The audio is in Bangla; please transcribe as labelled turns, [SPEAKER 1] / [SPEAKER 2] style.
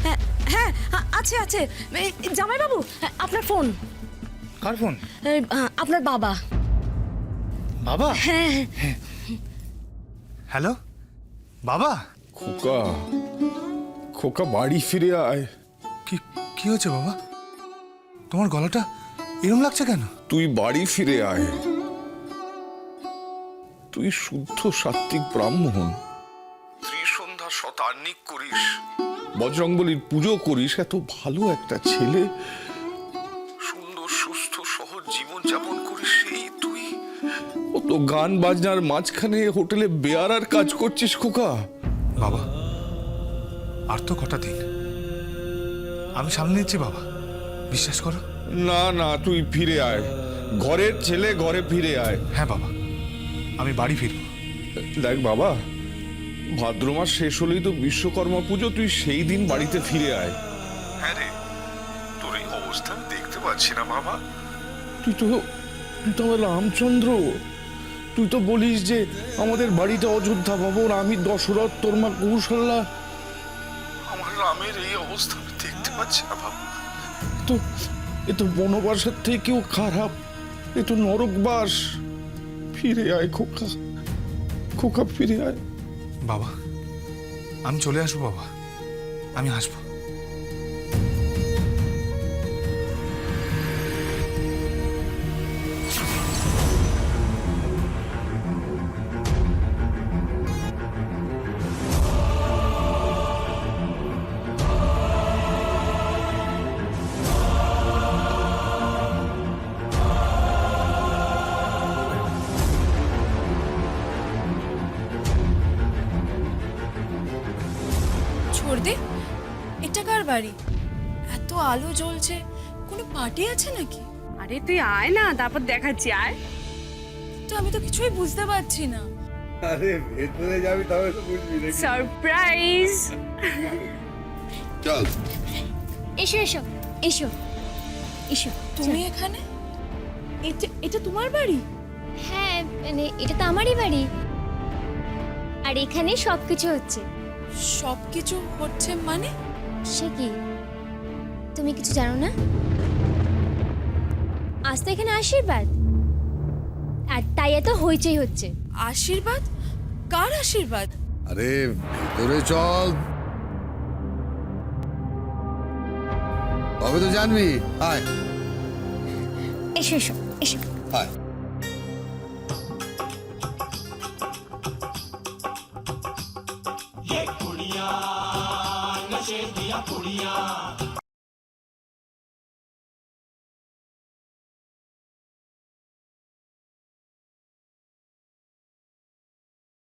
[SPEAKER 1] হ্যাঁ হ্যাঁ হ্যাঁ আছে আছে। জামাইবাবু আপনার ফোন।
[SPEAKER 2] কার ফোন?
[SPEAKER 1] আপনার বাবা।
[SPEAKER 2] বাবা?
[SPEAKER 1] হ্যাঁ।
[SPEAKER 2] হ্যালো বাবা।
[SPEAKER 3] খোকা, খোকা বাড়ি ফিরে আয়।
[SPEAKER 2] কি কি হয়েছে বাবা? তোমার গলাটা এরম লাগছে কেন?
[SPEAKER 3] তুই বাড়ি ফিরে আয়। তুই শুদ্ধ সাত্ত্বিক ব্রাহ্মণ, ত্রিসন্ধ্যা শতান্নিক করিস, বজরংবলীর পুজো করিস। এত ভালো একটা ছেলে, সুন্দর সুস্থ সহজ জীবন যাপন করিস, সেই তুই কত গান বাজনার মাঝখানে হোটেলে বেয়ারার কাজ করছিস খোকা।
[SPEAKER 2] বাবা আর তো কটা দিন, আমি সামনে নিচ্ছি বাবা, বিশ্বাস করো।
[SPEAKER 3] না না, তুই ফিরে আয়, ঘরের ছেলে ঘরে ফিরে আয়।
[SPEAKER 2] হ্যাঁ বাবা, আমি বাড়ি ফিরব।
[SPEAKER 3] দেখ বাবা, ভাদ্র মাস শেষ হলেই তো বিশ্বকর্মা পুজো, তুই সেই দিন বাড়িতে ফিরে আয়। হ্যাঁ রে, তোর এই অবস্থা আমি দেখতে পাচ্ছি না বাবা। তুই তো আমার রামচন্দ্র, তুই তো বলিস যে আমাদের বাড়িটা অযোধ্যা ভবন, আমি দশরথ, তোর মা কৌশল্যা। আমার রামের এই অবস্থা আমি দেখতে পাচ্ছি না বাবা। এ তো বনবাসের থেকেও খারাপ, এ তো নরকবাস। ফিরে আয় খোকা, খোকা ফিরে আয়।
[SPEAKER 2] বাবা আমি চলে আসবো বাবা, আমি আসবো।
[SPEAKER 4] ছোড়দে, এটা কার বাড়ি? এত আলো জ্বলছে, কোনো পার্টি আছে নাকি?
[SPEAKER 5] আরে তুই আয় না, তারপর দেখাচ্ছি, আয়।
[SPEAKER 4] তো আমি তো কিছুই বুঝতে পারছি না।
[SPEAKER 6] আরে ভেতরে যাবি তবে তো বুঝবি নাকি।
[SPEAKER 5] সারপ্রাইজ।
[SPEAKER 6] চল
[SPEAKER 7] এসো এসো এসো এসো।
[SPEAKER 4] তুমি এখানে? এটা তোমার বাড়ি?
[SPEAKER 7] হ্যাঁ মানে এটা তো আমারই বাড়ি, আর এখানে সবকিছু হচ্ছে।
[SPEAKER 4] সবকিছু হচ্ছে মানে?
[SPEAKER 7] সে কি, তুমি কিছু জানো না? আজ তো এখানে আশীর্বাদ, আর তাই এত হইচই হচ্ছে।
[SPEAKER 4] আশীর্বাদ? কার আশীর্বাদ?
[SPEAKER 6] আরে ভেতরে চল, তবে তো জানবি। আয়
[SPEAKER 7] এসো এসো এসো।
[SPEAKER 6] আয়।
[SPEAKER 8] ये कुड़िया नशे दिया कुड़िया